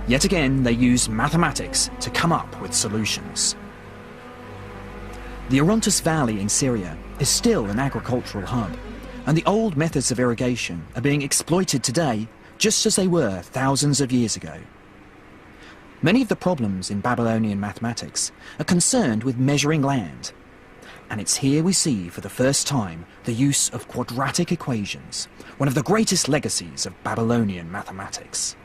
Yet again, they use mathematics to come up with solutions. The Orontes Valley in Syria is still an agricultural hub, and the old methods of irrigation are being exploited today just as they were thousands of years ago. Many of the problems in Babylonian mathematics are concerned with measuring land, and it's here we see for the first time the use of quadratic equations, one of the greatest legacies of Babylonian mathematics.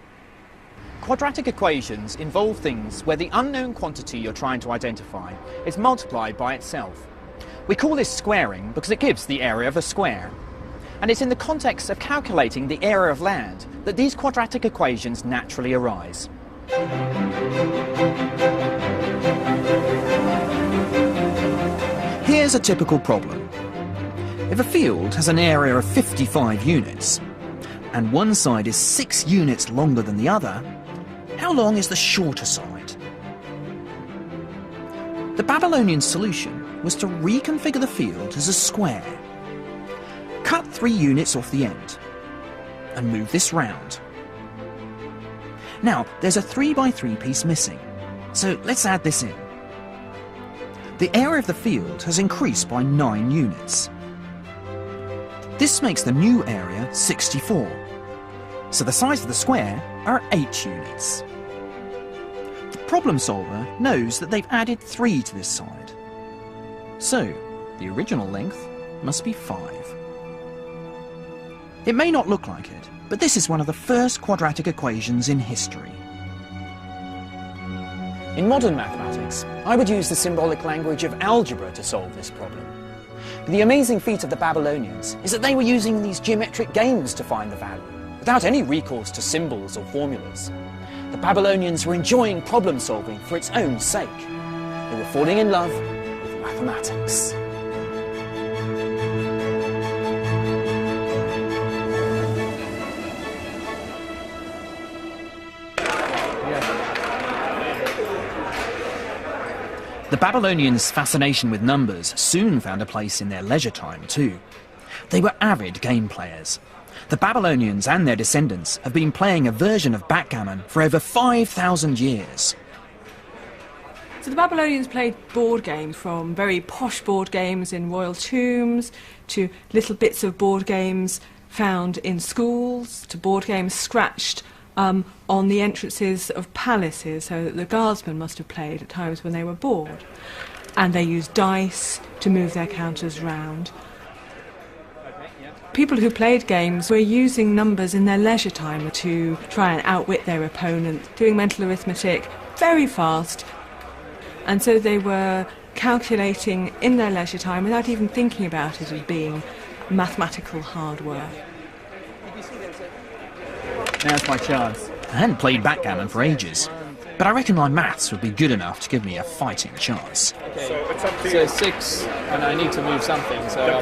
Quadratic equations involve things where the unknown quantity you're trying to identify is multiplied by itself. We call this squaring because it gives the area of a square. And it's in the context of calculating the area of land that these quadratic equations naturally arise. Here's a typical problem. If a field has an area of 55 units, and one side is 6 units longer than the other, how long is the shorter side? The Babylonian solution was to reconfigure the field as a square. Cut 3 units off the end, and move this round. Now, there's a 3 by 3 piece missing, so let's add this in. The area of the field has increased by 9 units. This makes the new area 64, so the size of the square are 8 units. The problem solver knows that they've added 3 to this side, so the original length must be 5. It may not look like it, but this is one of the first quadratic equations in history. In modern mathematics, I would use the symbolic language of algebra to solve this problem. But the amazing feat of the Babylonians is that they were using these geometric games to find the value, without any recourse to symbols or formulas. The Babylonians were enjoying problem solving for its own sake. They were falling in love with mathematics. The Babylonians' fascination with numbers soon found a place in their leisure time too. They were avid game players. The Babylonians and their descendants have been playing a version of backgammon for over 5,000 years. So the Babylonians played board games, from very posh board games in royal tombs to little bits of board games found in schools, to board games scratched on the entrances of palaces, so that the guardsmen must have played at times when they were bored. And they used dice to move their counters round. People who played games were using numbers in their leisure time to try and outwit their opponent, doing mental arithmetic very fast. And so they were calculating in their leisure time without even thinking about it as being mathematical hard work. Now's my chance. I hadn't played backgammon for ages, but I reckon my maths would be good enough to give me a fighting chance. Okay. So it's up to you. 6, and I need to move something, so...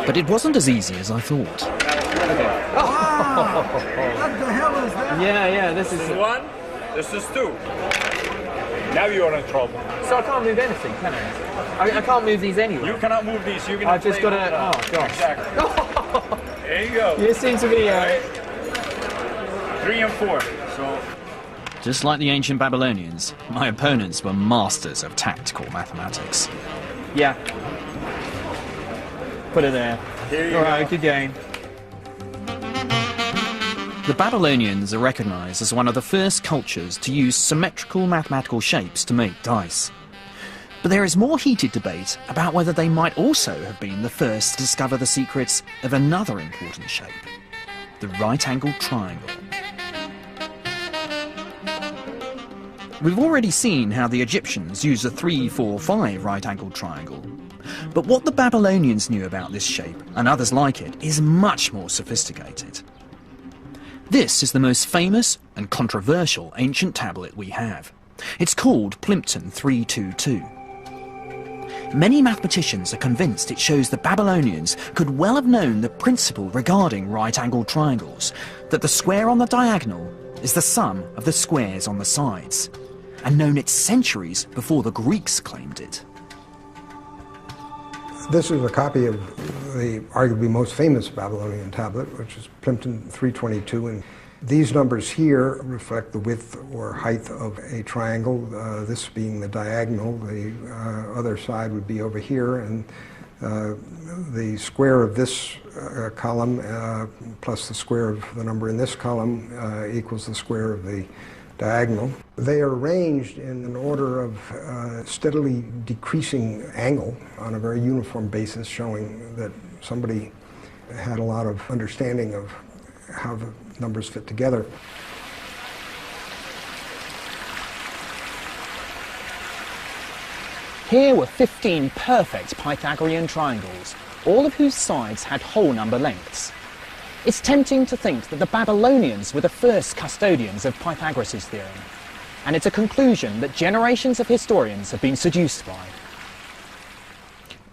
But it wasn't as easy as I thought. Okay. What the hell is that? Yeah, this is... 1, this is 2. Now you're in trouble. So I can't move anything, can I? I can't move these anyway. You cannot move these. You can. I've just got to... Oh, gosh. Exactly. There you go. You seem to be... 3 and 4. So. Just like the ancient Babylonians, my opponents were masters of tactical mathematics. Yeah. Put it there. Here you All go. right, good game. The Babylonians are recognized as one of the first cultures to use symmetrical mathematical shapes to make dice. But there is more heated debate about whether they might also have been the first to discover the secrets of another important shape, the right-angled triangle. We've already seen how the Egyptians used a 3-4-5 right-angled triangle. But what the Babylonians knew about this shape, and others like it, is much more sophisticated. This is the most famous and controversial ancient tablet we have. It's called Plimpton 322. Many mathematicians are convinced it shows the Babylonians could well have known the principle regarding right-angled triangles, that the square on the diagonal is the sum of the squares on the sides, and known it centuries before the Greeks claimed it. This is a copy of the arguably most famous Babylonian tablet, which is Plimpton 322, and These numbers here reflect the width or height of a triangle, this being the diagonal. The other side would be over here, and the square of this column plus the square of the number in this column equals the square of the diagonal. They are arranged in an order of steadily decreasing angle on a very uniform basis, showing that somebody had a lot of understanding of how the numbers fit together. Here were 15 perfect Pythagorean triangles, all of whose sides had whole number lengths. It's tempting to think that the Babylonians were the first custodians of Pythagoras' theorem, and it's a conclusion that generations of historians have been seduced by.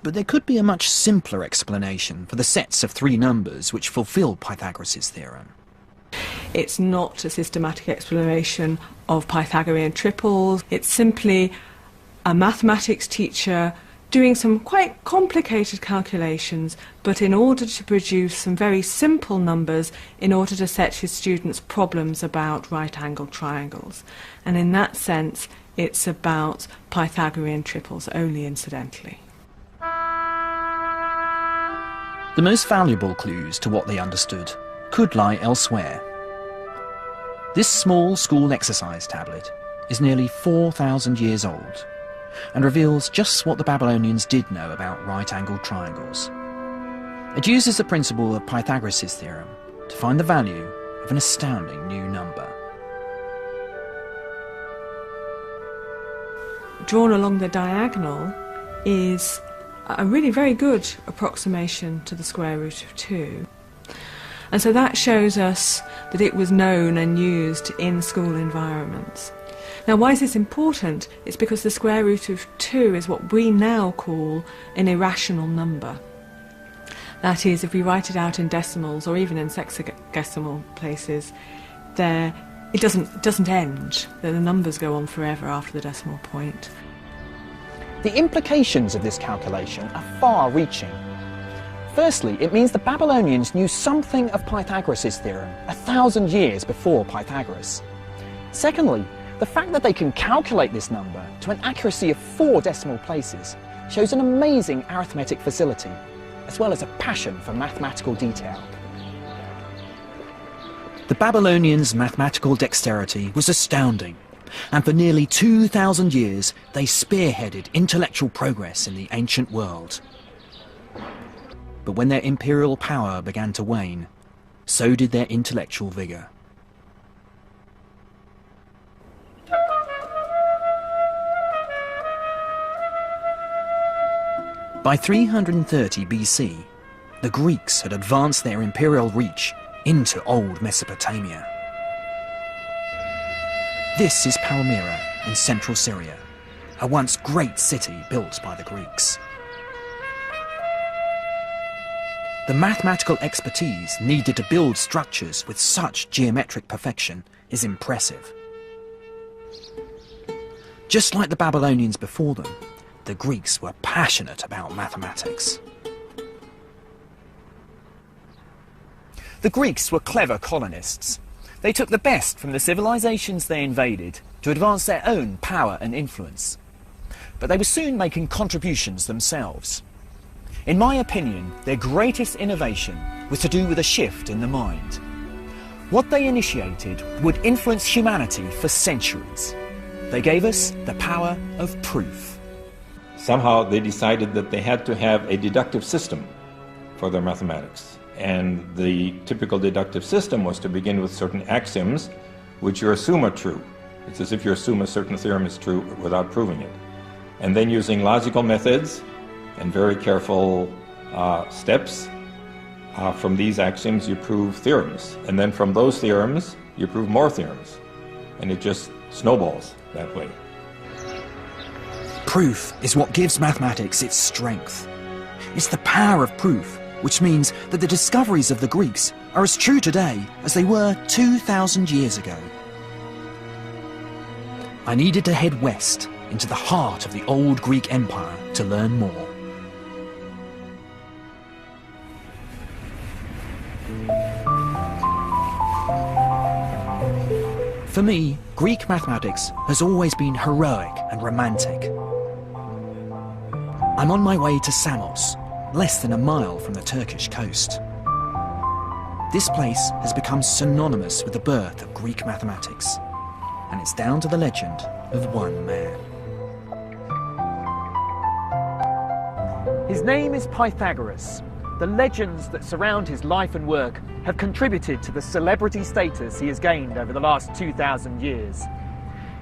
But there could be a much simpler explanation for the sets of three numbers which fulfill Pythagoras' theorem. It's not a systematic exploration of Pythagorean triples. It's simply a mathematics teacher doing some quite complicated calculations, but in order to produce some very simple numbers in order to set his students problems about right-angled triangles. And in that sense, it's about Pythagorean triples, only incidentally. The most valuable clues to what they understood could lie elsewhere. This small school exercise tablet is nearly 4,000 years old and reveals just what the Babylonians did know about right-angled triangles. It uses the principle of Pythagoras' theorem to find the value of an astounding new number. Drawn along the diagonal is a really very good approximation to the square root of 2. And so that shows us that it was known and used in school environments. Now, why is this important? It's because the square root of 2 is what we now call an irrational number. That is, if we write it out in decimals or even in sexagesimal places, it doesn't end. The numbers go on forever after the decimal point. The implications of this calculation are far-reaching. Firstly, it means the Babylonians knew something of Pythagoras' theorem 1,000 years before Pythagoras. Secondly, the fact that they can calculate this number to an accuracy of 4 decimal places shows an amazing arithmetic facility, as well as a passion for mathematical detail. The Babylonians' mathematical dexterity was astounding, and for nearly 2,000 years they spearheaded intellectual progress in the ancient world. But when their imperial power began to wane, so did their intellectual vigour. By 330 BC, the Greeks had advanced their imperial reach into old Mesopotamia. This is Palmyra in central Syria, a once great city built by the Greeks. The mathematical expertise needed to build structures with such geometric perfection is impressive. Just like the Babylonians before them, the Greeks were passionate about mathematics. The Greeks were clever colonists. They took the best from the civilizations they invaded to advance their own power and influence. But they were soon making contributions themselves. In my opinion, their greatest innovation was to do with a shift in the mind. What they initiated would influence humanity for centuries. They gave us the power of proof. Somehow they decided that they had to have a deductive system for their mathematics. And the typical deductive system was to begin with certain axioms which you assume are true. It's as if you assume a certain theorem is true without proving it. And then using logical methods and very careful steps, from these axioms you prove theorems. And then from those theorems you prove more theorems. And it just snowballs that way. Proof is what gives mathematics its strength. It's the power of proof, which means that the discoveries of the Greeks are as true today as they were 2,000 years ago. I needed to head west into the heart of the old Greek Empire to learn more. For me, Greek mathematics has always been heroic and romantic. I'm on my way to Samos, less than a mile from the Turkish coast. This place has become synonymous with the birth of Greek mathematics, and it's down to the legend of one man. His name is Pythagoras. The legends that surround his life and work have contributed to the celebrity status he has gained over the last 2,000 years.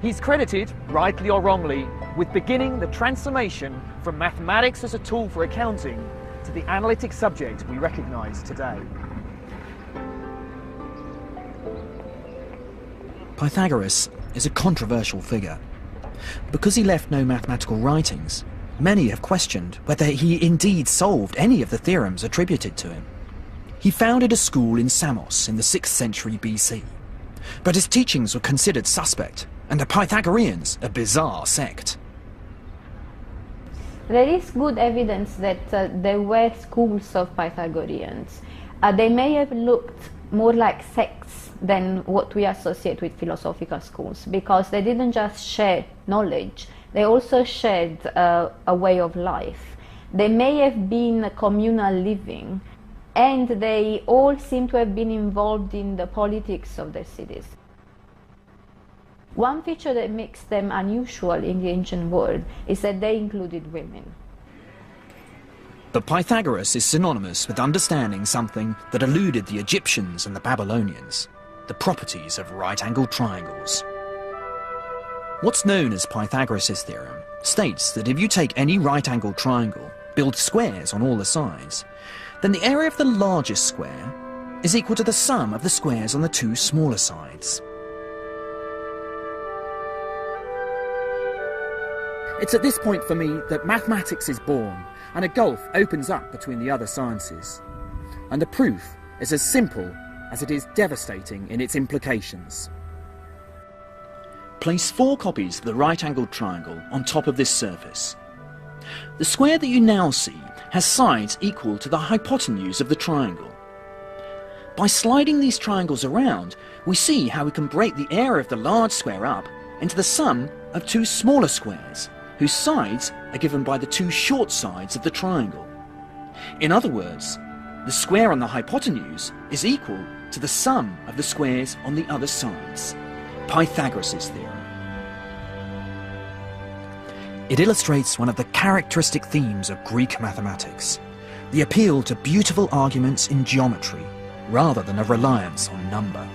He's credited, rightly or wrongly, with beginning the transformation from mathematics as a tool for accounting to the analytic subject we recognise today. Pythagoras is a controversial figure. Because he left no mathematical writings, many have questioned whether he indeed solved any of the theorems attributed to him. He founded a school in Samos in the 6th century BC, but his teachings were considered suspect, and the Pythagoreans a bizarre sect. There is good evidence that there were schools of Pythagoreans. They may have looked more like sects than what we associate with philosophical schools, because they didn't just share knowledge, they also shared a way of life. They may have been communal living, and they all seem to have been involved in the politics of their cities. One feature that makes them unusual in the ancient world is that they included women. But Pythagoras is synonymous with understanding something that eluded the Egyptians and the Babylonians: the properties of right-angled triangles. What's known as Pythagoras' theorem states that if you take any right-angled triangle, build squares on all the sides, then the area of the largest square is equal to the sum of the squares on the two smaller sides. It's at this point for me that mathematics is born, and a gulf opens up between the other sciences. And the proof is as simple as it is devastating in its implications. Place 4 copies of the right-angled triangle on top of this surface. The square that you now see has sides equal to the hypotenuse of the triangle. By sliding these triangles around, we see how we can break the area of the large square up into the sum of two smaller squares, whose sides are given by the two short sides of the triangle. In other words, the square on the hypotenuse is equal to the sum of the squares on the other sides. Pythagoras' theorem. It illustrates one of the characteristic themes of Greek mathematics: the appeal to beautiful arguments in geometry rather than a reliance on number.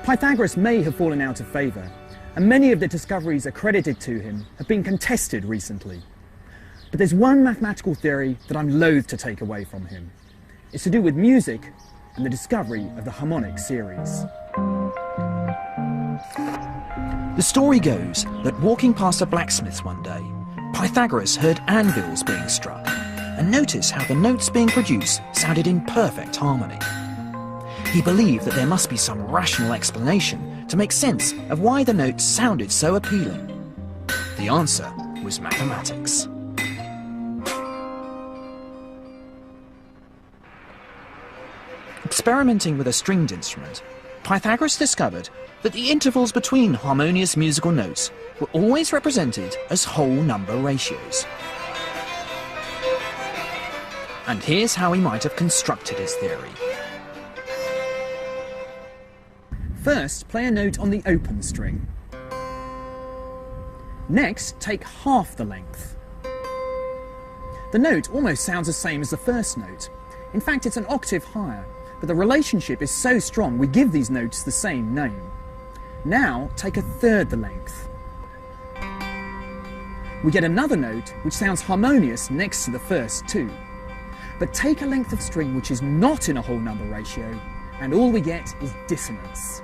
Pythagoras may have fallen out of favour, and many of the discoveries accredited to him have been contested recently. But there's one mathematical theory that I'm loath to take away from him. It's to do with music and the discovery of the harmonic series. The story goes that walking past a blacksmith's one day, Pythagoras heard anvils being struck and noticed how the notes being produced sounded in perfect harmony. He believed that there must be some rational explanation to make sense of why the notes sounded so appealing. The answer was mathematics. Experimenting with a stringed instrument, Pythagoras discovered that the intervals between harmonious musical notes were always represented as whole number ratios. And here's how he might have constructed his theory. First, play a note on the open string. Next, take half the length. The note almost sounds the same as the first note. In fact, it's an octave higher, but the relationship is so strong we give these notes the same name. Now, take a third the length. We get another note which sounds harmonious next to the first two. But take a length of string which is not in a whole number ratio, and all we get is dissonance.